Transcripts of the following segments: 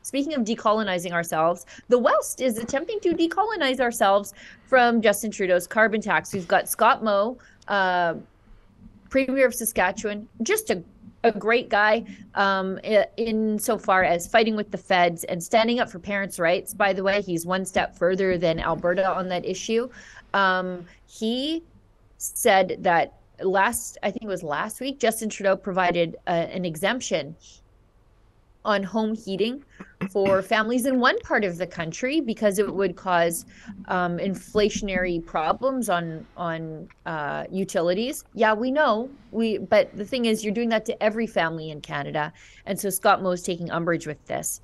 speaking of decolonizing ourselves, the West is attempting to decolonize ourselves from Justin Trudeau's carbon tax. We've got Scott Moe, Premier of Saskatchewan, just a great guy in so far as fighting with the feds and standing up for parents' rights. By the way, he's one step further than Alberta on that issue. He said that I think it was last week, Justin Trudeau provided an exemption on home heating for families in one part of the country because it would cause inflationary problems on utilities. Yeah, we know. But the thing is, you're doing that to every family in Canada. And so Scott Moe is taking umbrage with this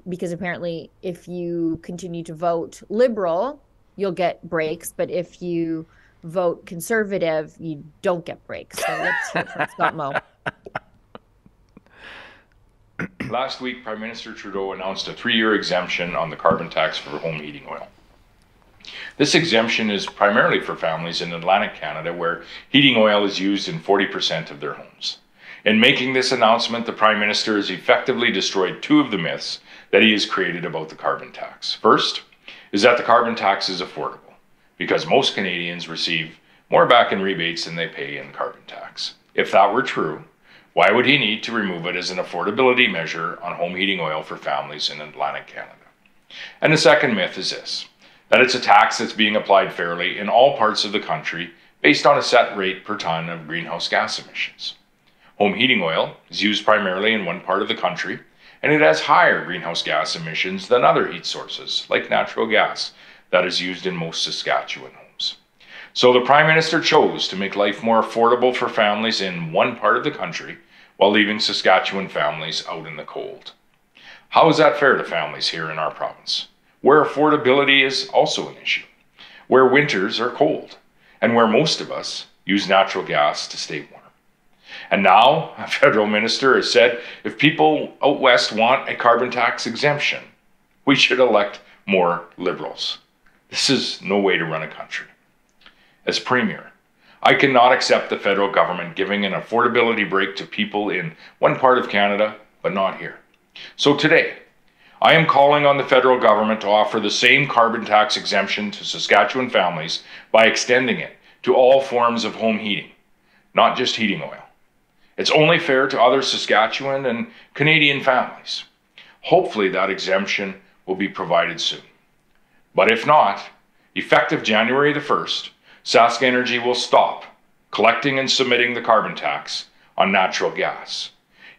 because apparently if you continue to vote Liberal, you'll get breaks. But if you vote Conservative, you don't get breaks. So let's hear from Scott Moe. Last week, Prime Minister Trudeau announced a 3-year exemption on the carbon tax for home heating oil. This exemption is primarily for families in Atlantic Canada where heating oil is used in 40% of their homes. In making this announcement, the Prime Minister has effectively destroyed 2 of the myths that he has created about the carbon tax. First is that the carbon tax is affordable because most Canadians receive more back in rebates than they pay in carbon tax. If that were true, why would he need to remove it as an affordability measure on home heating oil for families in Atlantic Canada? And the second myth is this, that it's a tax that's being applied fairly in all parts of the country based on a set rate per ton of greenhouse gas emissions. Home heating oil is used primarily in one part of the country, and it has higher greenhouse gas emissions than other heat sources, like natural gas, that is used in most Saskatchewan homes. So the Prime Minister chose to make life more affordable for families in one part of the country while leaving Saskatchewan families out in the cold. How is that fair to families here in our province, where affordability is also an issue, where winters are cold, and where most of us use natural gas to stay warm? And now, a federal minister has said if people out west want a carbon tax exemption, we should elect more Liberals. This is no way to run a country. As Premier, I cannot accept the federal government giving an affordability break to people in one part of Canada, but not here. So today, I am calling on the federal government to offer the same carbon tax exemption to Saskatchewan families by extending it to all forms of home heating, not just heating oil. It's only fair to other Saskatchewan and Canadian families. Hopefully that exemption will be provided soon. But if not, effective January the 1st, Sask Energy will stop collecting and submitting the carbon tax on natural gas,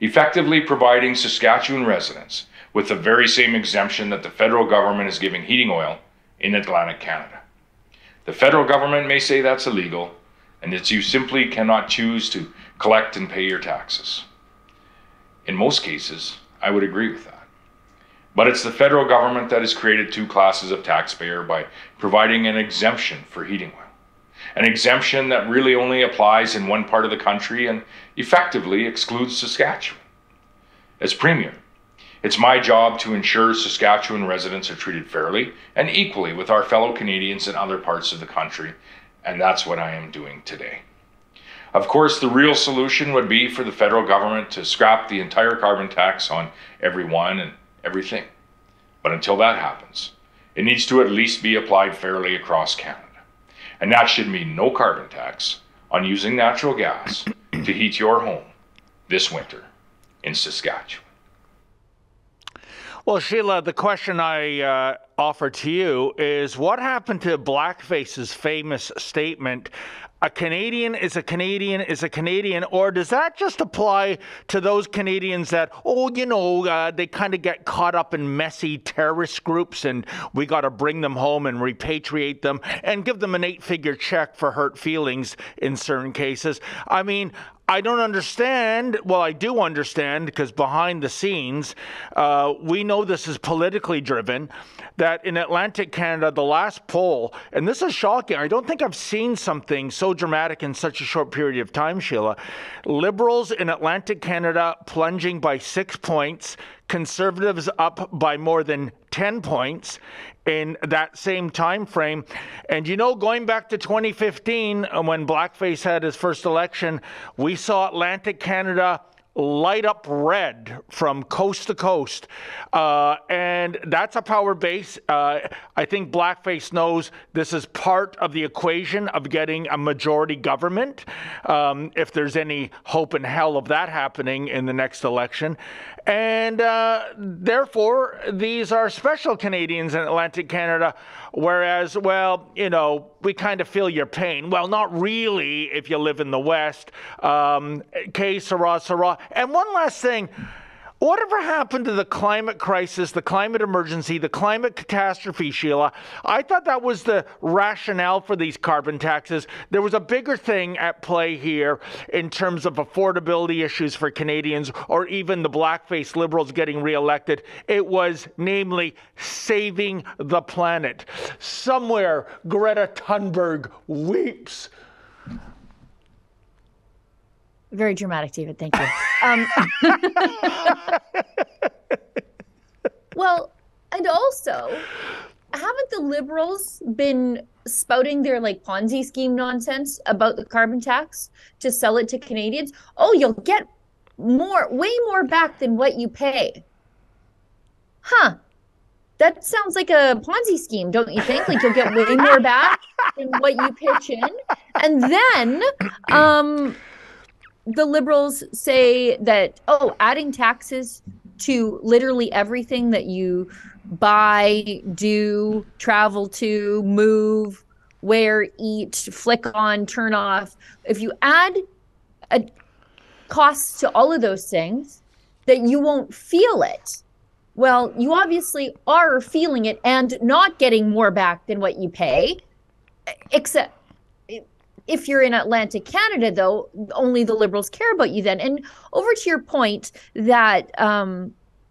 effectively providing Saskatchewan residents with the very same exemption that the federal government is giving heating oil in Atlantic Canada. The federal government may say that's illegal and that you simply cannot choose to collect and pay your taxes. In most cases, I would agree with that. But it's the federal government that has created 2 classes of taxpayer by providing an exemption for heating oil. An exemption that really only applies in one part of the country and effectively excludes Saskatchewan. As Premier, it's my job to ensure Saskatchewan residents are treated fairly and equally with our fellow Canadians in other parts of the country, and that's what I am doing today. Of course, the real solution would be for the federal government to scrap the entire carbon tax on everyone and everything. But until that happens, it needs to at least be applied fairly across Canada. And that should mean no carbon tax on using natural gas to heat your home this winter in Saskatchewan. Well, Sheila, the question I offer to you is what happened to Blackface's famous statement, a Canadian is a Canadian is a Canadian, or does that just apply to those Canadians that, they kind of get caught up in messy terrorist groups and we got to bring them home and repatriate them and give them an 8-figure check for hurt feelings in certain cases? I mean, I don't understand. Well, I do understand because behind the scenes, we know this is politically driven, that in Atlantic Canada, the last poll, and this is shocking, I don't think I've seen something so dramatic in such a short period of time, Sheila. Liberals in Atlantic Canada plunging by 6 points, Conservatives up by more than 10 points in that same time frame. And going back to 2015, when Blackface had his first election, we saw Atlantic Canada light up red from coast to coast. And that's a power base. I think blackface knows this is part of the equation of getting a majority government, if there's any hope in hell of that happening in the next election. And therefore, these are special Canadians in Atlantic Canada, whereas, well, you know, we kind of feel your pain. Well, not really if you live in the West. Sarah. And one last thing. Whatever happened to the climate crisis, the climate emergency, the climate catastrophe, Sheila? I thought that was the rationale for these carbon taxes. There was a bigger thing at play here in terms of affordability issues for Canadians, or even the blackface Liberals getting reelected. It was namely saving the planet. Somewhere Greta Thunberg weeps. Very dramatic, David. Thank you. Well, and also, haven't the Liberals been spouting their like Ponzi scheme nonsense about the carbon tax to sell it to Canadians? Oh, you'll get way more back than what you pay. Huh. That sounds like a Ponzi scheme, don't you think? Like you'll get way more back than what you pitch in. And then, the Liberals say that, oh, adding taxes to literally everything that you buy, do, travel to, move, wear, eat, flick on, turn off. If you add a cost to all of those things, that you won't feel it. Well, you obviously are feeling it and not getting more back than what you pay, except if you're in Atlantic Canada, though, only the Liberals care about you then. And over to your point that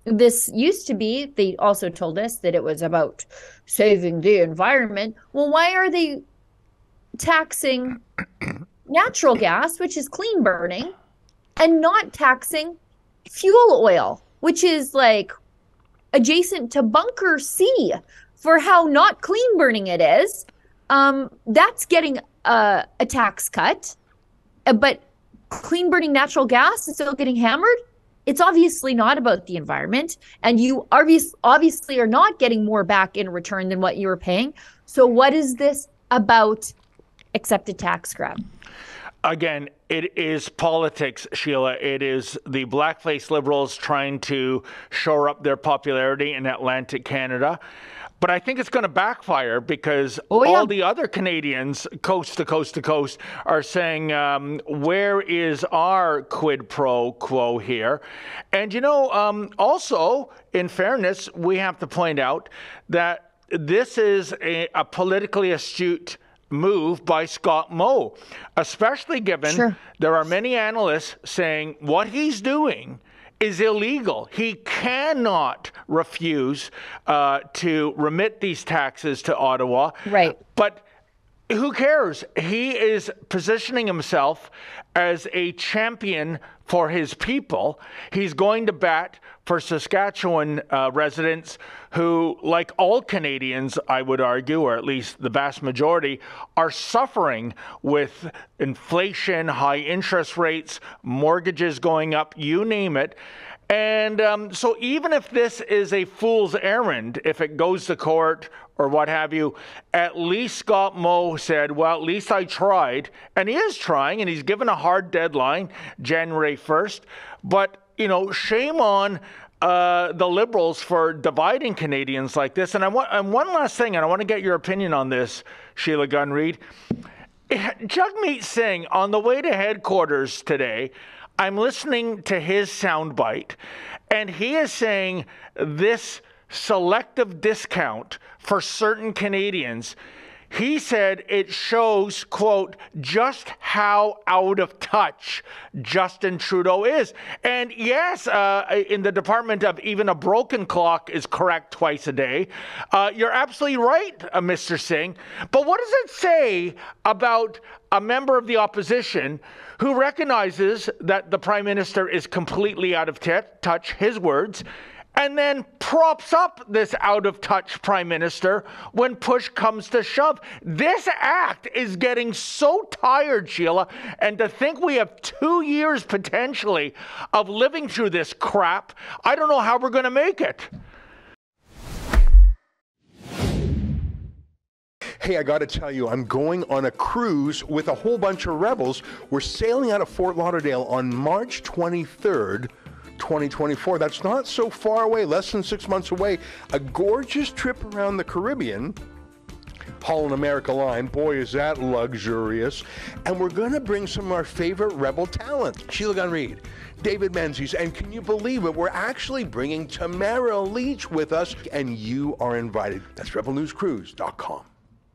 this used to be, they also told us that it was about saving the environment. Well, why are they taxing natural gas, which is clean burning, and not taxing fuel oil, which is like adjacent to Bunker C for how not clean burning it is? That's getting a tax cut, but clean burning natural gas is still getting hammered. It's obviously not about the environment, and you obviously are not getting more back in return than what you were paying. So what is this about except a tax grab? Again, it is politics, Sheila. It is the blackface Liberals trying to shore up their popularity in Atlantic Canada. But I think it's going to backfire because all the other Canadians, coast to coast to coast, are saying, where is our quid pro quo here? And, you know, also, in fairness, we have to point out that this is a politically astute move by Scott Moe, especially given there are many analysts saying what he's doing is illegal. He cannot refuse to remit these taxes to Ottawa. Right. But who cares? He is positioning himself as a champion for his people. He's going to bat for Saskatchewan residents who, like all Canadians, I would argue, or at least the vast majority, are suffering with inflation, high interest rates, mortgages going up, you name it. And so even if this is a fool's errand, if it goes to court or what have you, at least Scott Moe said, well, at least I tried. And he is trying, and he's given a hard deadline, January 1st. But, you know, shame on the Liberals for dividing Canadians like this. And one last thing, and I want to get your opinion on this, Sheila Gunn-Reid. Jagmeet Singh, on the way to headquarters today, I'm listening to his soundbite, and he is saying this selective discount for certain Canadians, he said it shows, quote, just how out of touch Justin Trudeau is. And yes, in the department of even a broken clock is correct twice a day. You're absolutely right, Mr. Singh. But what does it say about a member of the opposition who recognizes that the Prime Minister is completely out of touch, his words, and then props up this out-of-touch prime minister when push comes to shove. This act is getting so tired, Sheila, and to think we have 2 years potentially of living through this crap, I don't know how we're going to make it. Hey, I got to tell you, I'm going on a cruise with a whole bunch of rebels. We're sailing out of Fort Lauderdale on March 23rd, 2024. That's not so far away, less than 6 months away. A gorgeous trip around the Caribbean. Holland America Line, boy, is that luxurious. And we're going to bring some of our favorite rebel talent. Sheila Gunn Reid, David Menzies, and can you believe it? We're actually bringing Tamara Leach with us, and you are invited. That's rebelnewscruise.com.